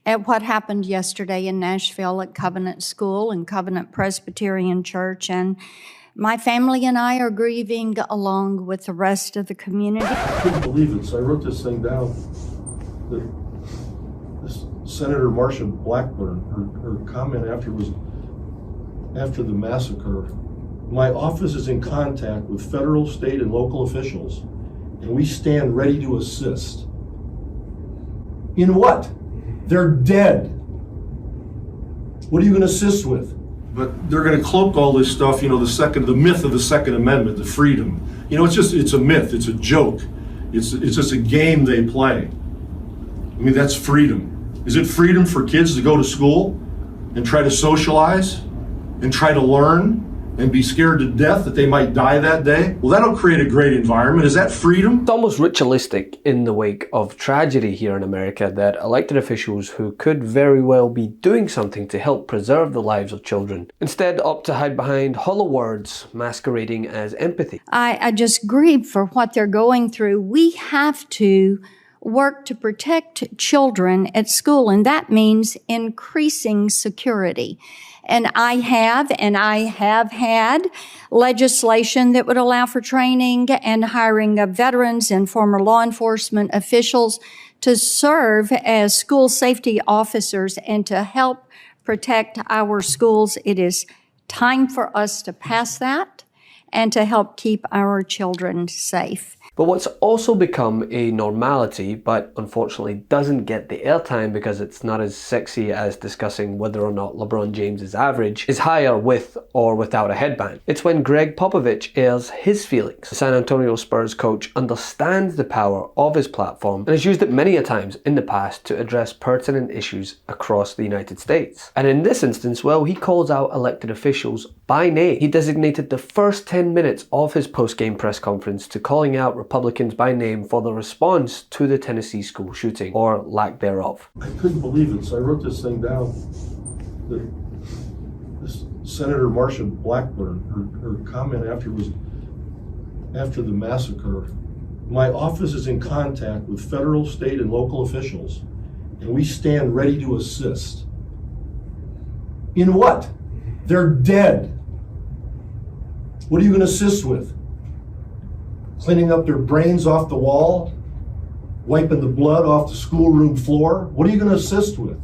at what happened yesterday in Nashville at Covenant School and Covenant Presbyterian Church, and my family and I are grieving along with the rest of the community. I couldn't believe it, so I wrote this thing down. This Senator Marsha Blackburn, her comment after the massacre. My office is in contact with federal, state, and local officials, and we stand ready to assist. In what? They're dead. What are you going to assist with? But they're going to cloak all this stuff, you know, the myth of the Second Amendment, the freedom. You know, it's a myth, it's a joke. It's just a game they play. I mean, that's freedom. Is it freedom for kids to go to school and try to socialize and try to learn and be scared to death that they might die that day? Well, that'll create a great environment. Is that freedom? It's almost ritualistic in the wake of tragedy here in America that elected officials who could very well be doing something to help preserve the lives of children instead opt to hide behind hollow words masquerading as empathy. I just grieve for what they're going through. We have to work to protect children at school, and that means increasing security. And I have had legislation that would allow for training and hiring of veterans and former law enforcement officials to serve as school safety officers and to help protect our schools. It is time for us to pass that and to help keep our children safe. But what's also become a normality, but unfortunately doesn't get the airtime because it's not as sexy as discussing whether or not LeBron James is average, is higher with or without a headband. It's when Gregg Popovich airs his feelings. The San Antonio Spurs coach understands the power of his platform and has used it many a times in the past to address pertinent issues across the United States. And in this instance, well, he calls out elected officials by name. He designated the first 10 minutes of his post-game press conference to calling out Republicans by name for the response to the Tennessee school shooting, or lack thereof. I couldn't believe it, so I wrote this thing down. This Senator Marsha Blackburn, her comment after the massacre. My office is in contact with federal, state, and local officials, and we stand ready to assist. In what? They're dead. What are you going to assist with? Cleaning up their brains off the wall? Wiping the blood off the schoolroom floor? What are you going to assist with?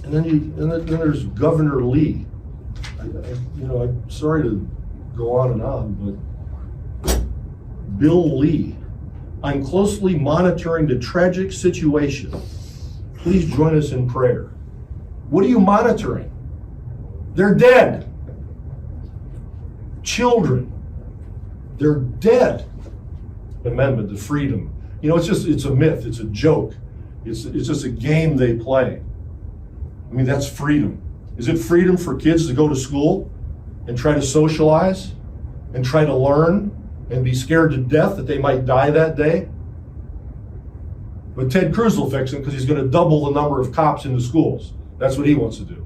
And then there's Governor Lee. I'm sorry to go on and on, but Bill Lee. I'm closely monitoring the tragic situation. Please join us in prayer. What are you monitoring? They're dead. Children. They're dead. Amendment to freedom. You know, it's a myth, it's a joke. It's just a game they play. I mean, that's freedom. Is it freedom for kids to go to school and try to socialize and try to learn and be scared to death that they might die that day? But Ted Cruz will fix it because he's going to double the number of cops in the schools. That's what he wants to do.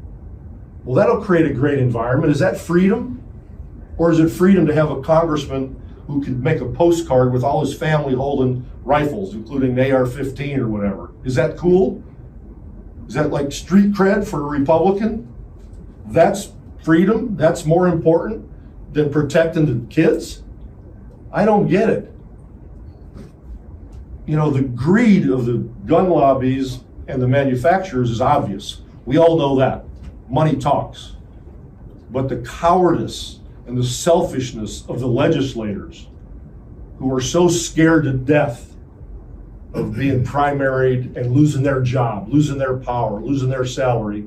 Well, that'll create a great environment. Is that freedom? Or is it freedom to have a congressman who can make a postcard with all his family holding rifles, including an AR-15 or whatever? Is that cool? Is that like street cred for a Republican? That's freedom? That's more important than protecting the kids? I don't get it. You know, the greed of the gun lobbies and the manufacturers is obvious. We all know that. Money talks. But the cowardice and the selfishness of the legislators who are so scared to death of being primaried and losing their job, losing their power, losing their salary,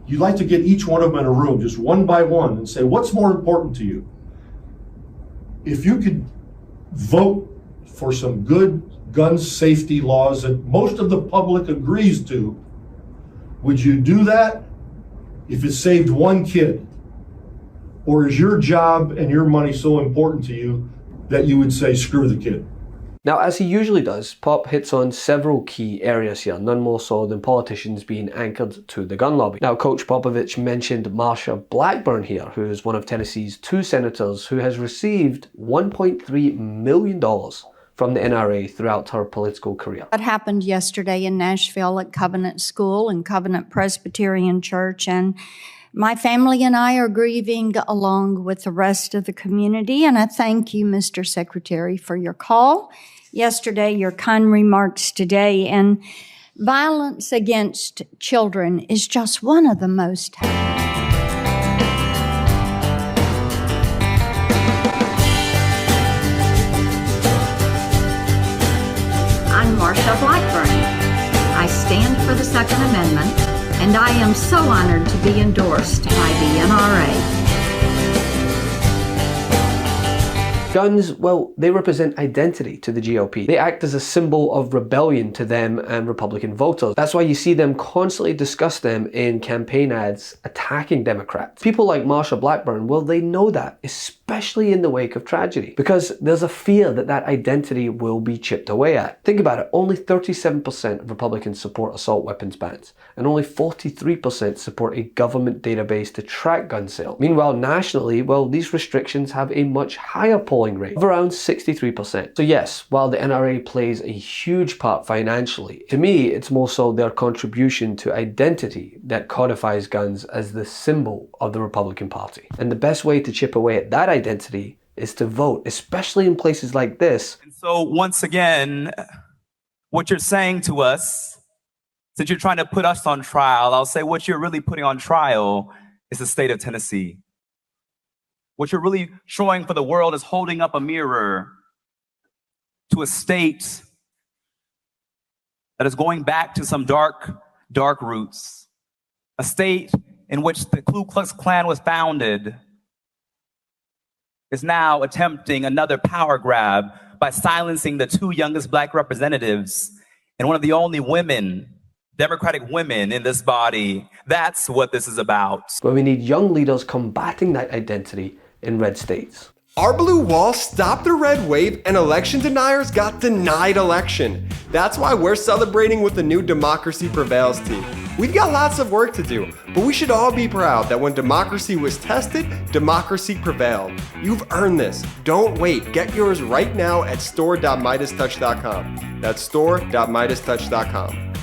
you'd like to get each one of them in a room, just one by one, and say, what's more important to you? If you could vote for some good gun safety laws that most of the public agrees to, would you do that if it saved one kid? Or is your job and your money so important to you that you would say, screw the kid? Now, as he usually does, Pop hits on several key areas here, none more so than politicians being anchored to the gun lobby. Now, Coach Popovich mentioned Marsha Blackburn here, who is one of Tennessee's 2 senators who has received $1.3 million from the NRA throughout her political career. That happened yesterday in Nashville at Covenant School and Covenant Presbyterian Church, and my family and I are grieving along with the rest of the community, and I thank you, Mr. Secretary, for your call yesterday, your kind remarks today, and violence against children is just one of the most I'm Marsha Blackburn. I stand for the Second Amendment, and I am so honored to be endorsed by the NRA. Guns, well, they represent identity to the GOP. They act as a symbol of rebellion to them and Republican voters. That's why you see them constantly discuss them in campaign ads attacking Democrats. People like Marsha Blackburn, well, they know that, especially in the wake of tragedy, because there's a fear that that identity will be chipped away at. Think about it, only 37% of Republicans support assault weapons bans, and only 43% support a government database to track gun sales. Meanwhile, nationally, well, these restrictions have a much higher polling rate of around 63%. So yes, while the NRA plays a huge part financially, to me, it's more so their contribution to identity that codifies guns as the symbol of the Republican Party. And the best way to chip away at that identity is to vote, especially in places like this. And so once again, what you're saying to us, since you're trying to put us on trial, I'll say what you're really putting on trial is the state of Tennessee. What you're really showing for the world is holding up a mirror to a state that is going back to some dark, dark roots. A state in which the Ku Klux Klan was founded is now attempting another power grab by silencing the two youngest Black representatives and one of the only women, Democratic women in this body. That's what this is about. But we need young leaders combating that identity in red states. Our blue wall stopped the red wave and election deniers got denied election. That's why we're celebrating with the new Democracy Prevails team. We've got lots of work to do, but we should all be proud that when democracy was tested, democracy prevailed. You've earned this. Don't wait. Get yours right now at store.MeidasTouch.com. That's store.MeidasTouch.com.